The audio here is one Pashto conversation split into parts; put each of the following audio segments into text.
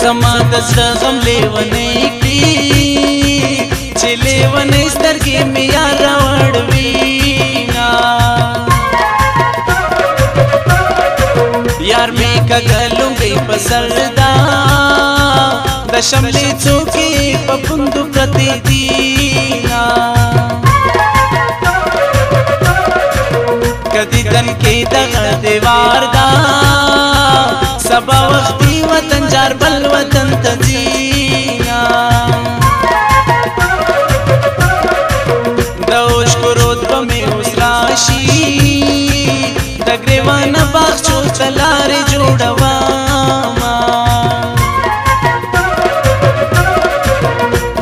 زما د زړه غم لیونی کړي چې لیونی سترګې مې یار راوړوينا یار مې کګلونګې په سر دا د شملې څوکې په پوندو پرتې دينا کدی دن کې دغه دیوار دا سبا وختي وطن جار بل وطن تجینا د اوشکو رود په مې اوس راشي د ګریوان باغچو ته لارې جوړوما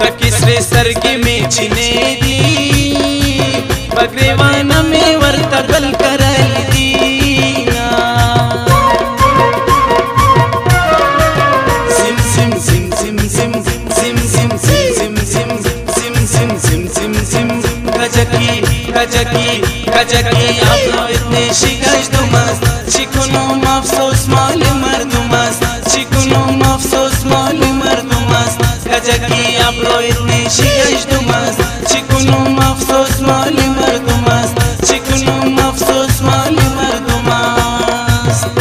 د کسرې سترګې مې چینې دي په ګریوان مې ورته بل کرل دینا کجکی آپ لو اتنے شکش تو مست چکنو مفسوس مال مردو مست چکنو مفسوس مال مردو مست کجکی آپ لو اتنے شکش تو مست چکنو مفسوس مال مردو مست چکنو مفسوس مال مردو مست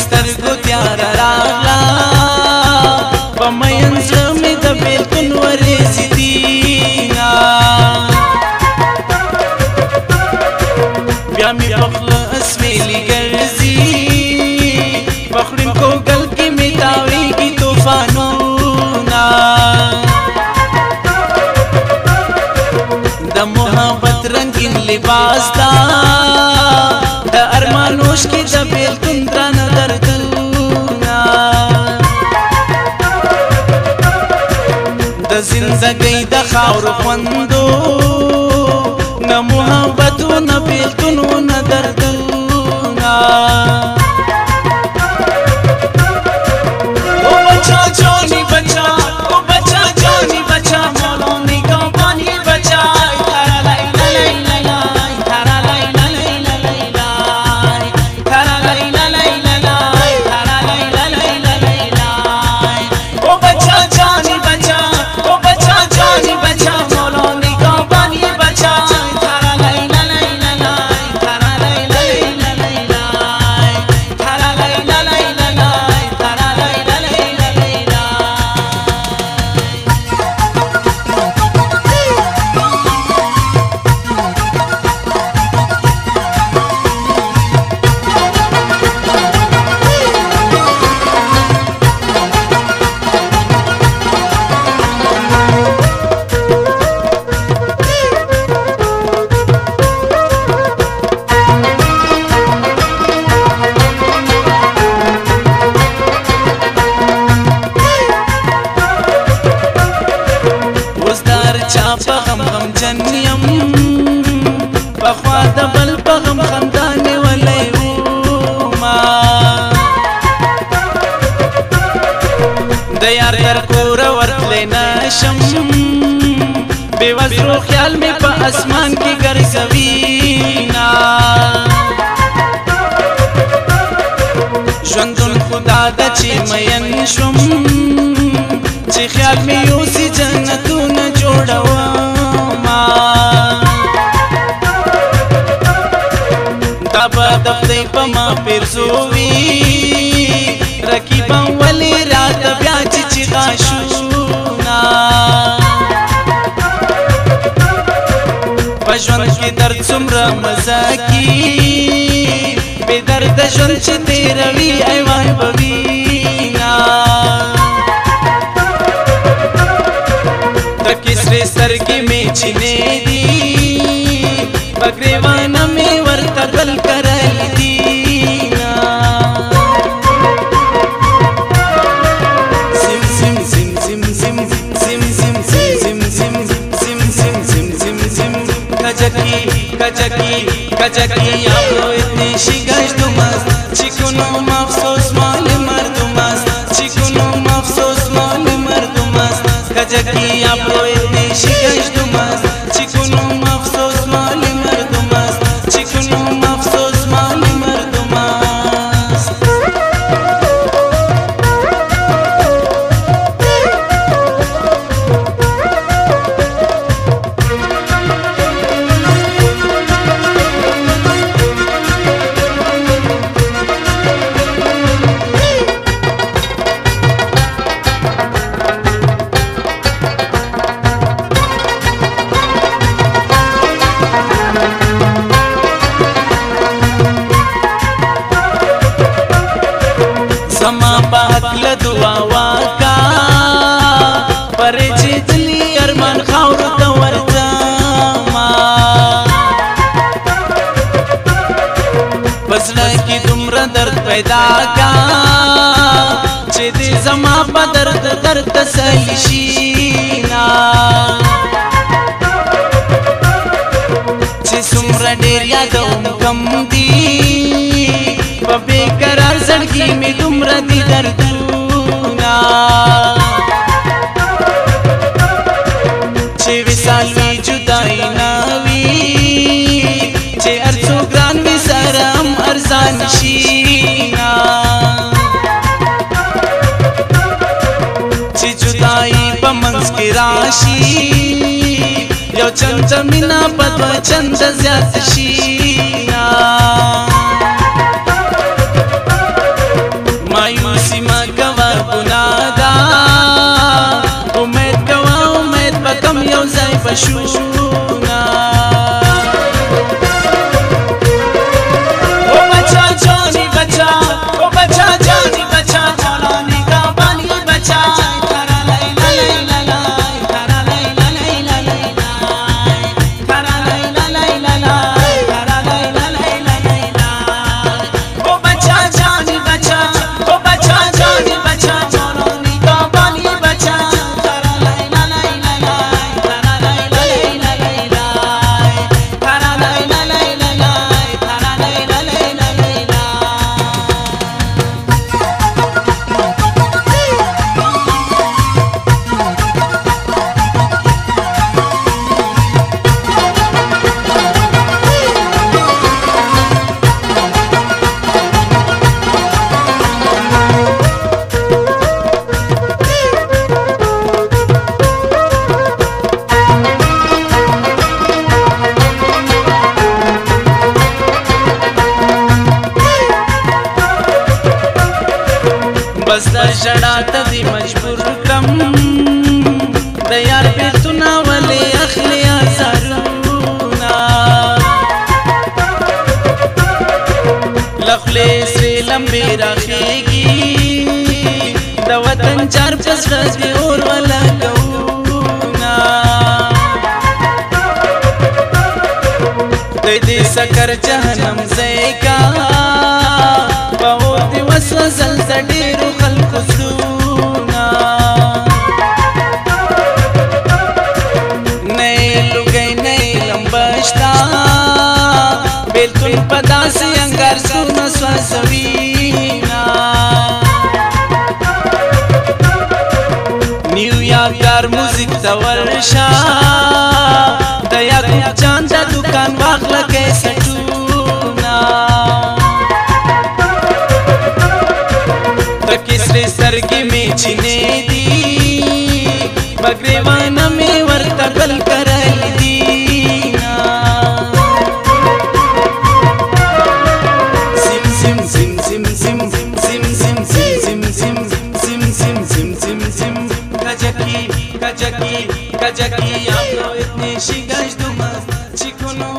سترګو تیار راغلا په مین زړه مې د بیلتون ورېځې دینا بیا مې په خوله اسویلې ګرځي په خړینکو ګل کې مې تاویږي طوفانونه د محبت رنګین لباس دا د ارمانوش کې د بیلتون درانه دردونه د زندګۍ د خاورو خوندو نه محبتو نه بیلتونو نه دردونه او بچا جانی بچا او بچا جانی بچا مولو نگاه بانی بچا جنیم بخوا د بل په غم خندانې ولی وما د یار تر کوره ورتلی نشم بېوزرو خیال مې په اسمان کې ګرځوینا ژوندون خدا ده چې مین شوم چې خیال مې یوسي جنتونه جوړوما دا به د خدای په ما پیرزوي رقیبان ولې راته بیا چې چیغا شونا په ژوند کې درد څومره مزه کي بې درده ژوند چې تېروي ایوان به وینا د کسرې سترګې مې چینې دي په ګریوانه مې ورته بل کرل دینا کجکی ابرو اتنی شیگش دومست چیکنو مفسوس مال مردم است چیکنو مفسوس مال مردم است کجکی ابرو اتنی شیگش دومست چیکنو مفسوس مال مردم است چیکنو مفسوس مال مردم است زما پاکل دعا واکا پر چیتلی ارمان خاور ته ورځما پسړه کې دومره درد پیدا کا چې دې زما په درد تسلی شي نا چې څومره ډېر یادوم کم دي په بیقرار زړګي مې دومره دي دردونه چې وصال وي جدایي نه وي چې هر څو ګران وي سره هم ارزان شي نه چې جدایي په منځ کې راشي یو چند مینه په دوه چنده زیات شي نه مایوسی ما کوا گناه دا امید کوا امید بکم یو ځای بشونا او بچا جانی بچا او بچا جانی بچا چلا نگاه بانی بچا تارا لیلا لیلا لای تارا لیلا لیلا لیلا تارا لیلا لیلا لای تارا لیلا لیلا لیلا او بچا جانی بچا بس دا ژړا ته دې مجبور کړم د یار بیلتونه ولې اخلي ازارونه له خولې سرې لمبې راخېږي د وطن چار په زړه دې اور ولګوونه د دې سکر جهنم ځای کا باور دې وسوځل د ډېرو خلکو زړونه نه یې لوګی نه یې لمبه شته بېلتون په داسې انګار زړونه سوځوينه نیویارک دار موزیک ته ورشه د یعقوب جان د دوکان واخله کیسټونه کسری سترګې مې چینې دي بګریوانه مې ورته بل کرلی دي سیم سیم سیم سیم سیم سیم سیم سیم سیم سیم سیم سیم سیم سیم کجکی کجکی کجکی ابرو اتنی شیگش دومست چیکنو